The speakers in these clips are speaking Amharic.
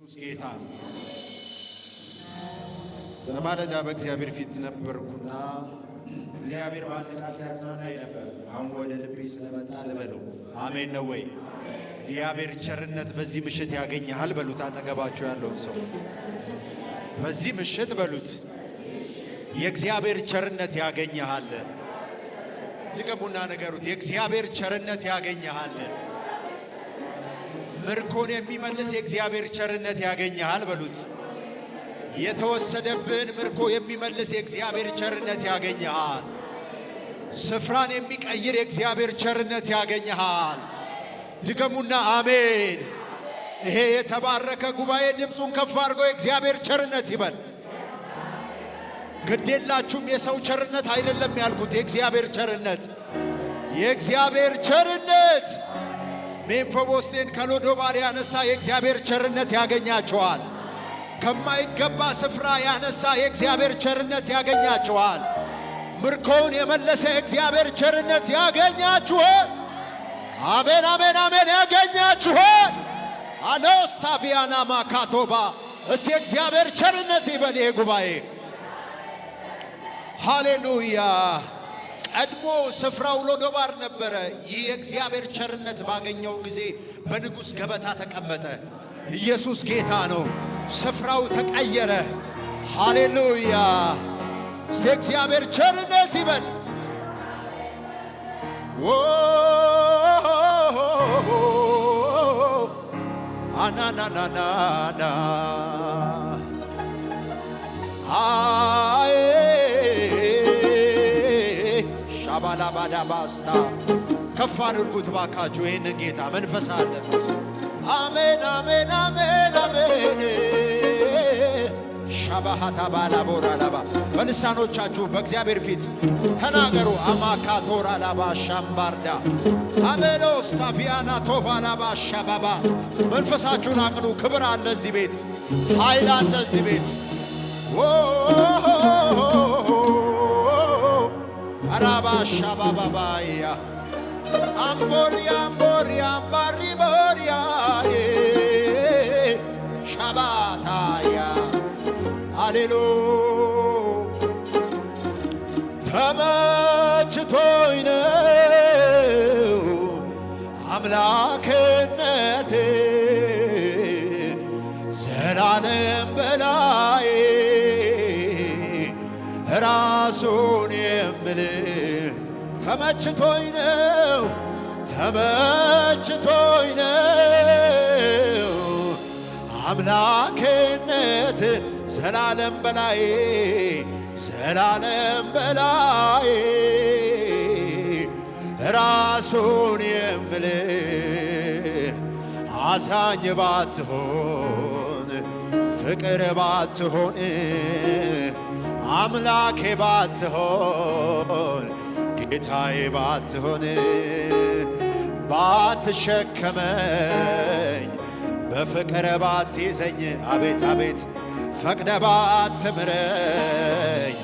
ኢየሱስ ጌታ ነው። በማለዳ በእግዚአብሔር ፊት ነበርኩና እግዚአብሔር በአንድ ቃል ሲያጽናናኝ ነበር። አሁን ወደ ልቤ ስለመጣ ልበለው። አሜን ነው ወይ? እግዚአብሔር ቸርነት በዚህ ምሽት ያገኘሃል በሉት። አጠገባችሁ ያለውን ሰው በዚህ ምሽት በሉት፣ የእግዚአብሔር ቸርነት ያገኘሃል። ድገሙና ነገሩት፣ የእግዚአብሔር ቸርነት ያገኘሃል። ምርኮን የሚመልስ የእግዚአብሔር ቸርነት ያገኘሃል በሉት። የተወሰደብን ምርኮ የሚመልስ የእግዚአብሔር ቸርነት ያገኘሃል። ስፍራን የሚቀይር የእግዚአብሔር ቸርነት ያገኘሃል። ድገሙና አሜን። ይሄ የተባረከ ጉባኤ ድምፁን ከፍ አድርጎ የእግዚአብሔር ቸርነት ይበል። ግዴላችሁም የሰው ቸርነት አይደለም ያልኩት፣ የእግዚአብሔር ቸርነት፣ የእግዚአብሔር ቸርነት። ሜምፊቦስቴን ከሎዶባር ያነሳ የእግዚአብሔር ቸርነት ያገኛቸዋል። ከማይገባ ስፍራ ያነሳ የእግዚአብሔር ቸርነት ያገኛቸዋል። ምርኮውን የመለሰ የእግዚአብሔር ቸርነት ያገኛችኋል። አሜን አሜን አሜን። ያገኛችኋል። አሎስታቪያና ማካቶባ። እስቲ የእግዚአብሔር ቸርነት ይበል ይሄ ጉባኤ። ሃሌሉያ። ቀድሞ ስፍራው ሎዶባር ነበረ። ይህ የእግዚአብሔር ቸርነት ባገኘው ጊዜ በንጉሥ ገበታ ተቀመጠ። ኢየሱስ ጌታ ነው። ስፍራው ተቀየረ። ሃሌሉያ። እስቲ እግዚአብሔር ቸርነት ይበል። አናናናና አይ ሻባላባዳባስታ። ከፍ አድርጉት ባካችሁ ይህንን ጌታ። መንፈስ አለ። አሜን አሜን አሜን አሜን። ሻባሃታ ባላቦራ ላባ። በልሳኖቻችሁ በእግዚአብሔር ፊት ተናገሩ። አማካቶራ ላባ ሻምባርዳ አሜሎስ ታፊያና ቶፋ ላባ ሻባባ። መንፈሳችሁን አቅኑ። ክብር አለ እዚህ ቤት፣ ኃይል አለ እዚህ ቤት። አራባ ሻባባባያ አምቦሪያ አምቦሪያ አምባሪ ቦሪያ ሻባታያ አሌሉ። ተመችቶኝ ነው አምላክነቴ ዘላለም በላይ ራሱን የምልህ ተመችቶኝ ነው ተመችቶኝ ነው አምላክነት ዘላለም በላይ ዘላለም በላይ ራሱን የምልህ አዛኝ ባትሆን ፍቅር ባትሆን አምላኬ ባትሆን ጌታዬ ባትሆን ባትሸከመኝ በፍቅር ባትይዘኝ አቤት አቤት ፈቅደ ባትምረኝ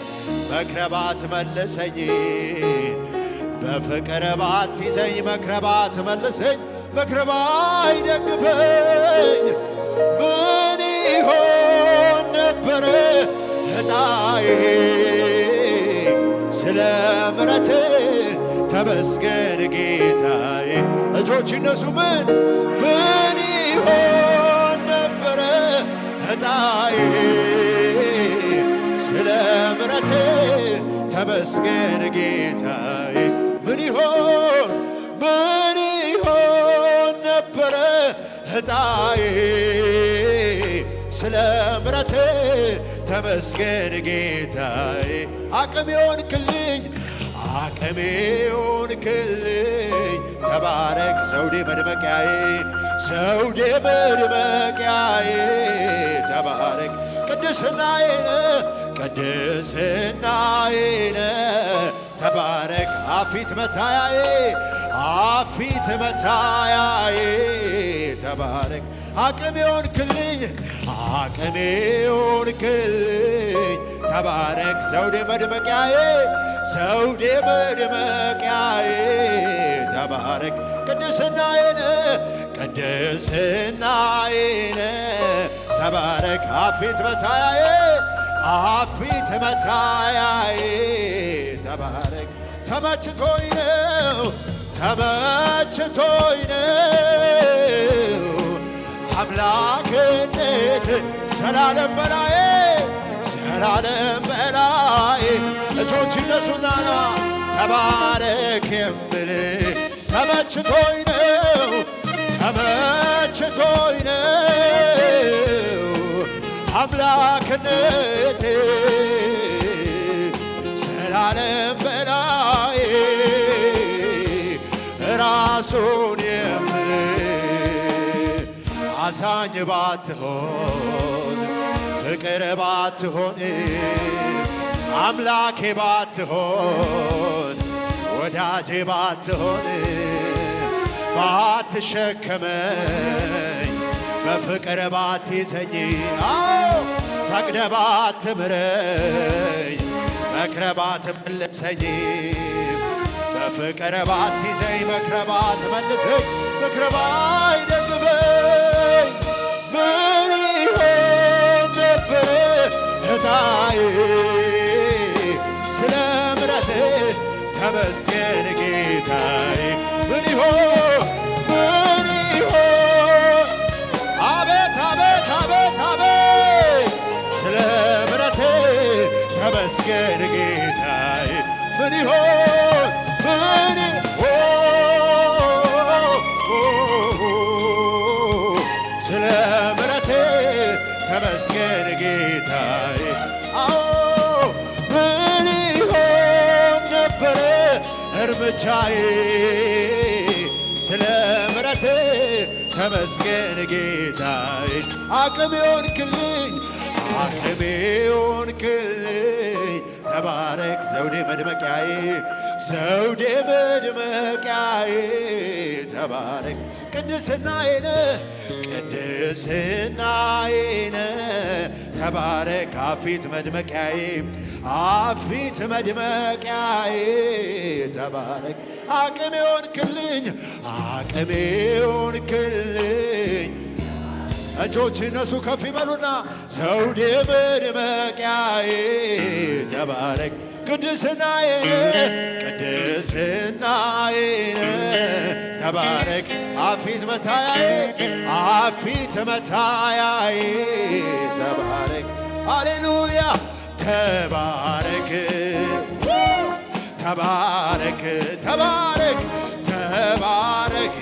መክረ ባትመልሰኝ በፍቅር ባትይዘኝ መክረ ባትመልሰኝ መክረ ባይደግፈኝ ምን ይሆን ነበረ ዕጣዬ? ስለ ምሕረት ተመስገን ጌታዬ። እጆች ይነሱ። ምን ይሆን ነበረ ዕጣዬ? ስለ ምሕረት ተመስገን ጌታዬ። ምን ይሆን ነበረ ዕጣዬ? ስለ ምሕረት ተመስገን ጌታዬ። አቅም ሆንክልኝ ተባረክ ዘውዴ መድመቂያዬ ዘውዴ መድመቂያዬ ተባረክ። ቅድስናዬ ተባረክ። አፊት መታያዬ ተባረክ። አቅም ሆንክልኝ ተባረክ ዘውዴ መድመቂያዬ ተባረክ። ቅድስናዬን ተባረክ አፊት መታያዬ አፊት መታያዬ ተባረክ ተመችቶኝ ነው ተመችቶኝ ነው አምላክነት ዘላለም በላዬ ዘላለም በላዬ እጆች ይነሱና ተባረክ የምልህ ተመችቶኝ ነው ተመችቶኝ ነው አምላክነት ዘላለም በላዬ ራሱን የምልህ አዛኝ ባትሆን ፍቅር ባትሆን አምላኬ ባትሆን ወዳጄ ባትሆን ባትሸከመኝ በፍቅር ባትይዘኝ ፈቅደ ባትምረኝ መክረ ባትመልሰኝ በፍቅር ባትይዘኝ መክረ ባትመልሰኝ ምክረ ባይደግፈኝ ምን ይሆን ነበር ዕጣዬ ስለ ምሕረትህ ተመስገን ጌታዬ ምን ይሆን አቤት አቤት አቤት አቤት ስለ ምሕረትህ ተመስገን ጌታዬ ምን ይሆን ስለ ምሕረትህ ተመስገን ጌታዬ ምን ይሆን ነበረ እርምጃዬ ስለ ምሕረትህ ተመስገን ጌታዬ አቅሜ ሆንክልኝ ተባረክ ዘውዴ መድመቂያዬ ዘውዴ መድመቂያዬ ተባረክ ቅድስናዬ ተባረክ አፊት መድመቂያዬ አፊት መድመቂያዬ ተባረክ አቅሜ ሆንክልኝ እጆች እነሱ ከፍ ይበሉና ዘውዴ መድመቂያዬ ተባረክ ቅድስናዬ ተባረክ አፊት መታያዬ ተባረክ ሃሌሉያ ተባረክ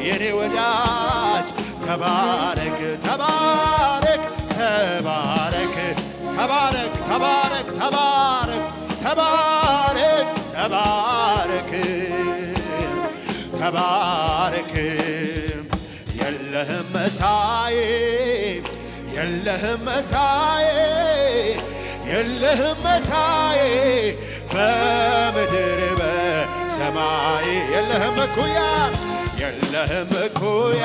የኔ ወዳጅ ተባረክ የለህም መሳዬ በምድር በሰማይ የለህም እኩያ የለህም እኩያ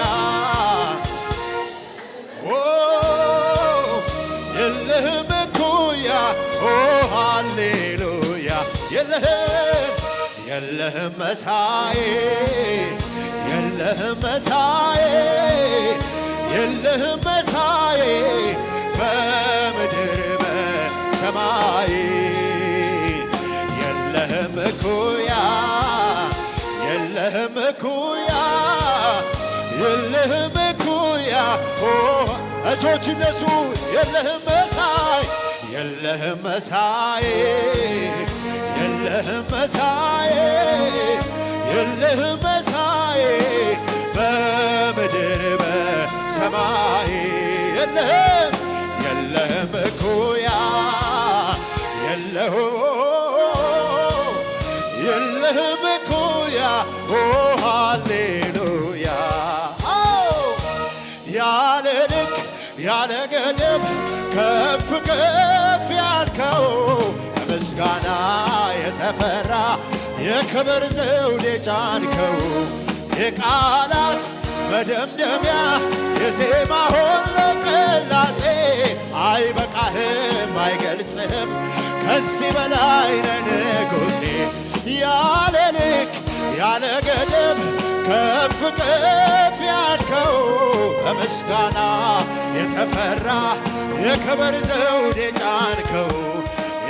ሃሌሉያ የለህም መሳዬ በምድር በሰማይ የለህም እኩያ እጆች እነሱ የለህም መሳዬ በምድር በሰማይ የለህም እኩያ ሃሌሉያ ያለ ልክ ያለ ገደብ ከፍ ከፍ ያልከው በምስጋና የተፈራ የክብር ዘውድ የጫንከው የቃላት መደምደሚያ የዜማ ሁሉ ቅላጼ አይበቃህም አይገልጽህም ከዚህ በላይ ነህ ንጉሴ ያለ ልክ ያለ ገደብ ከፍ ከፍ ያልከው በምስጋና የተፈራ የክብር ዘውድ የጫንከው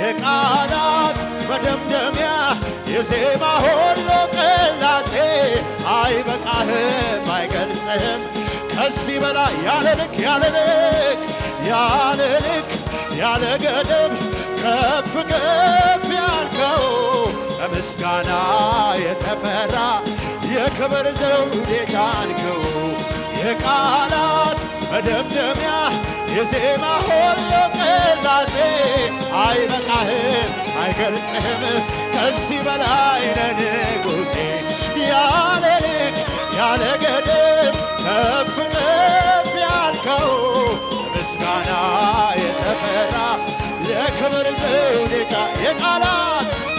የቃላት መደምደሚያ የዜማ ሁሉ ቅላጤ አይበቃህም አይገልጽህም ከዚህ በላይ ያለ ልክ ያለ ልክ ያለ ልክ ያለ ገደብ ከፍ ከፍ ያልከው በምስጋና የተፈራ የክብር ዘውድ የጫንከው የቃላት መደምደሚያ የዜማ ሁሉ ቅላጤ አይበቃህም አይገልጽህም ከዚህ በላይ ንጉሴ ያለ ልክ ያለ ገደብ ከፍ ከፍ ያልከው ምስጋና የተፈራ የክብር ዘውድ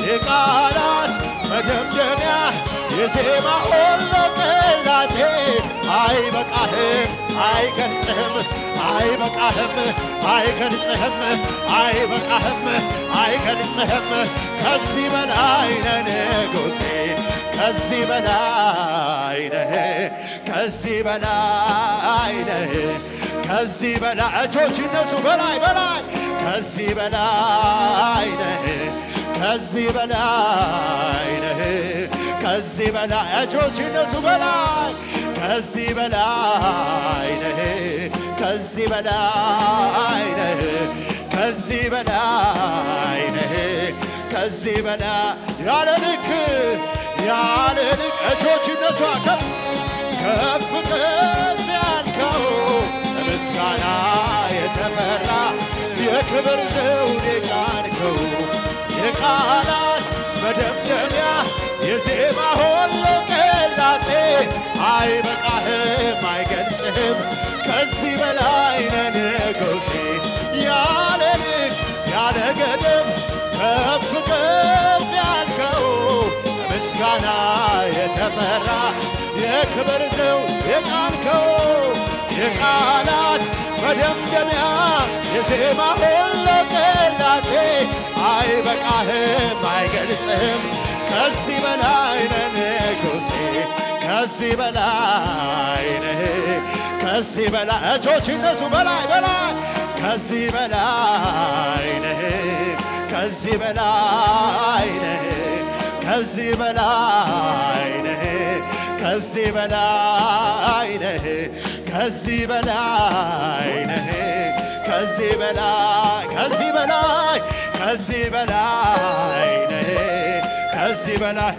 የቃላት መደምደሚያ የዜማ ሁሉ ቅላጤ አይበቃህም አይገልጽህም አይበቃህም አይገልጽህም አይበቃህም አይገልጽህም ከዚህ በላይ ንጉሴ ከዚህ በላይ ነህ ከዚህ በላይ ነህ ከዚህ በላይ እጆች ይነሱ በላይ በላይ ከዚህ በላይ ነህ ከዚህ በላይ ነህ ከዚህ በላይ እጆች ይነሱ በላይ ከዚህ በላይ ነህ ከዚህ በላይ ነህ ከዚህ በላይ ነህ ከዚህ በላይ ያለ ልክ እጆች ይነሱ ከፍ ከፍ ከፍ ያልከው ምስጋና የተፈራ የክብር ዘውድ የጫንከው የቃላት መደምደሚያ የዜማ ሁሉ ቅላጤ አይበቃህም አይገልጽህም ከዚህ በላይ ንጉሴ ያለ ልክ ያለ ገደብ ከፍ ከፍ ያልከው ምስጋና የተፈራ የክብር ዘውድ የጫንከው የቃላት መደምደሚያ የዜማ ሁሉ ቅላጤ አይበቃህም አይገልጽህም ከዚህ በላይ ንጉሴ ከዚህ በላይ ነህ ከዚህ በላይ እጆች ይነሱ በላይ በላይ ከዚህ በላይ ነህ ከዚህ በላይ ነህ ከዚህ በላይ ነህ ከዚህ በላይ ነህ ከዚህ በላይ ነህ ከዚህ በላይ ከዚህ በላይ ከዚህ በላይ ነህ ከዚህ በላይ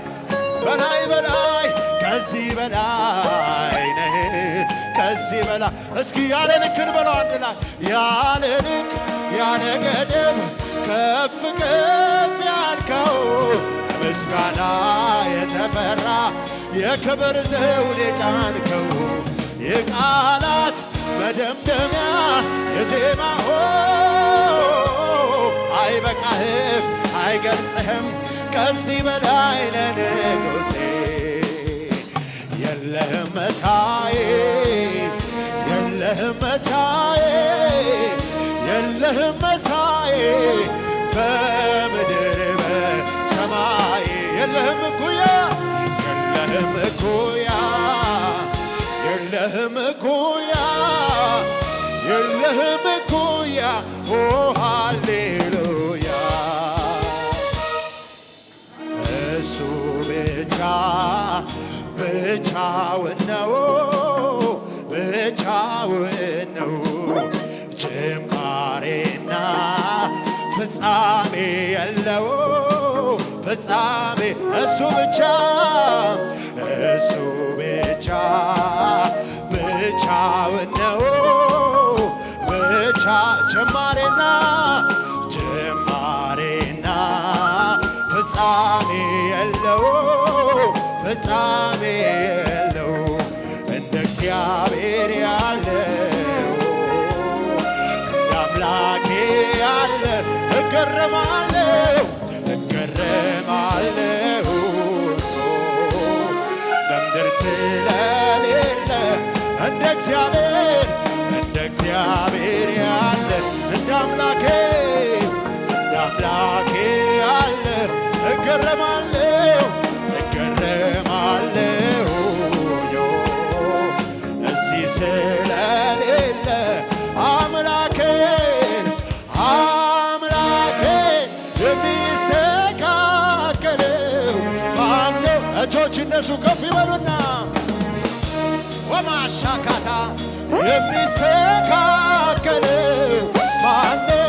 በላይ በላይ ከዚህ በላይ ነህ ከዚህ በላይ እስኪ ያለ ልክ እንበለው አንድ ላይ ያለ ልክ ያለ ገደብ ከፍ ከፍ ያልከው ምስጋና የተፈራ የክብር ዘውድ የጫንከው የቃላት መደምደሚያ የዜማ አይበቃህም አይገልጽህም ከዚህ በላይ ንጉሴ የለህም መሳዬ የለህም መሳዬ የለህም መሳዬ በምድር በሰማይ የለህም እኩያ የለህም እኩያ የለህም እኩያ የለህም እኩያ ኦ ሃሌሉያ እሱ ብቻ ብቻውን ነው ብቻውን ነው ጅማሬና ፍጻሜ የለው ፍጻሜ እሱ ብቻ ብቻውን ነው ብቻ ጅማሬና ፍጻሜ የለው ፍጻሜ የለው እንደ እግዚአብሔር ያለው እንደ አምላኬ ያለ እገረማለሁ በምድር ስለሌለ እንደ እግዚአብሔር ያለ እንደ አምላኬ ያለ እገረማለሁ እዚህ ስለሌለ አምላኬ የሚስተካከለው ማነው?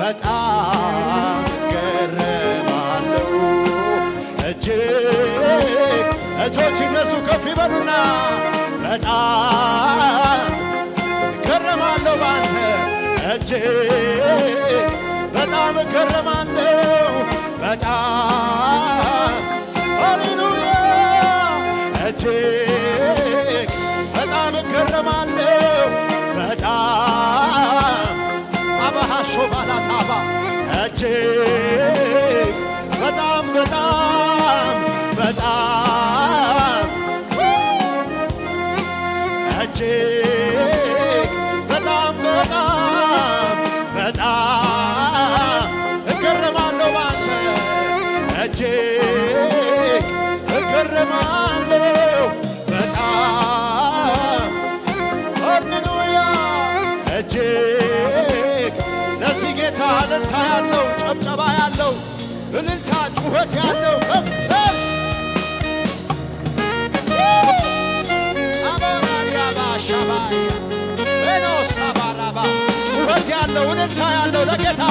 በጣም እገረማለሁ እጅግ እጆች ይነሱ ከፍ ይበሉና በጣም እገረማለሁ ባንተ እጅግ በጣም እገረማለሁ በጣም ሃሌሉያ እጅግ በጣም እገረማለሁ በጣም አባሃሾ ባላታባ እጅግ በጣም በጣም በጣም እጅግ በጣም በጣም በጣም እገረማለሁ ባንተ እጅግ እገረማለሁ በጣም ሃሌሉያ እጅግ ለዚህ ጌታ እልልታ ያለው ጨብጨባ ያለው እልልታ ጩኸት ያለው ጩኸት ያለው እልልታ ያለው ለጌታ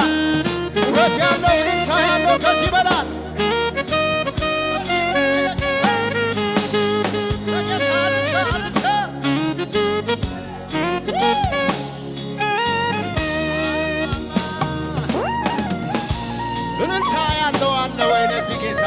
ጩኸት ያለው እልልታ ያለው ከዚህ በላይ ለጌታ እልልታ እልልታ እልልታ ያለው አለ ወይ ለዚህ ጌታ?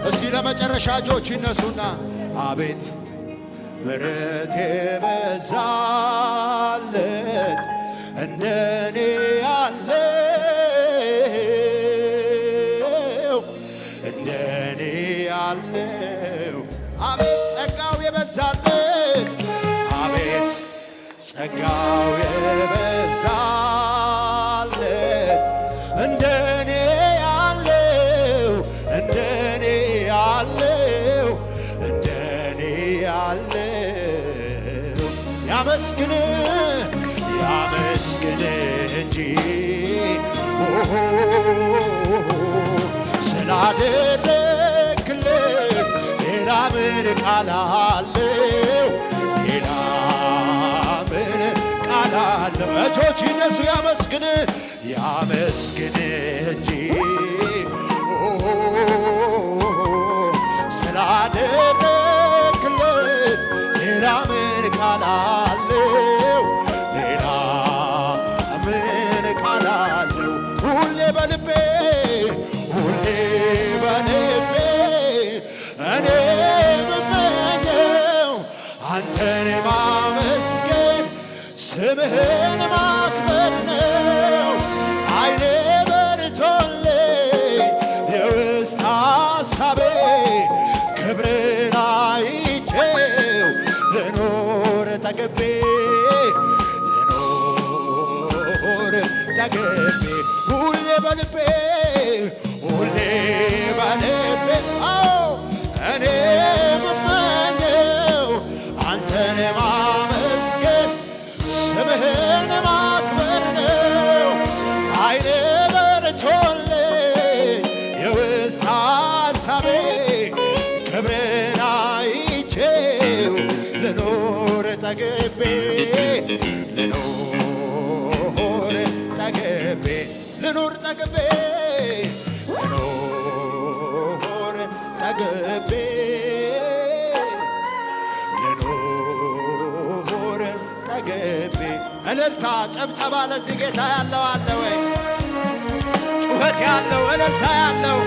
እስቲ ለመጨረሻ እጆች ይነሱና አቤት ምሕረት የበዛለት እንደኔ ያለው እንደኔ ያለው አቤት ጸጋው የበዛለት አቤት ጸጋው የበዛለት እንደኔ ያለው እንደኔ ያለው እንደኔ ያለው ያመስግን ያመስግን እንጂ ስላደረክልኝ ሌላ ምን ቃል አለው? ሌላ ምን ቃል አለው? እጆች ይነሱ ያመስግን ያመስግን እንጂ ስላደረክልኝ ሌላ ምን ቃል አለው? ሌላ ምን ቃል አለው? ሁሌ በልቤ እኔ የምመኘው አንተን ማመስገን ስምህን ማክበር ነው። ዓይኔ በርቶልኝ የውስጥ ሐሳቤ ክብርን አይቼው ልኖር ጠግቤ ሁሌ በልቤ አዎ እኔ የምመኘው አንተን ማመስገን ስምህን ማክበር ነው። ዓይኔ በርቶልኝ የውስጥ ሐሳቤ ክብርን አይቼው ልኖር ጠግቤ ልኑር ጠግቤ እልልታ ጨብጨባ ለዚህ ጌታ ያለው አለ ወይ? ጩኸት ያለው እልልታ ያለው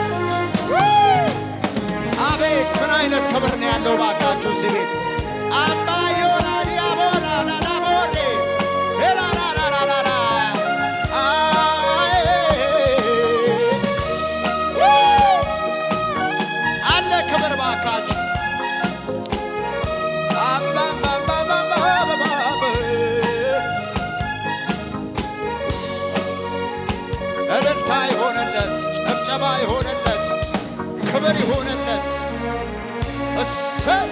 አቤት ምን አይነት ክብር ነው ያለው ባካችሁ እዚህ ቤት አምባ ይሆናል ያባ እልልታ ይሆነለት፣ ጨብጨባ ይሆነለት፣ ክብር ይሆነለት። እሰይ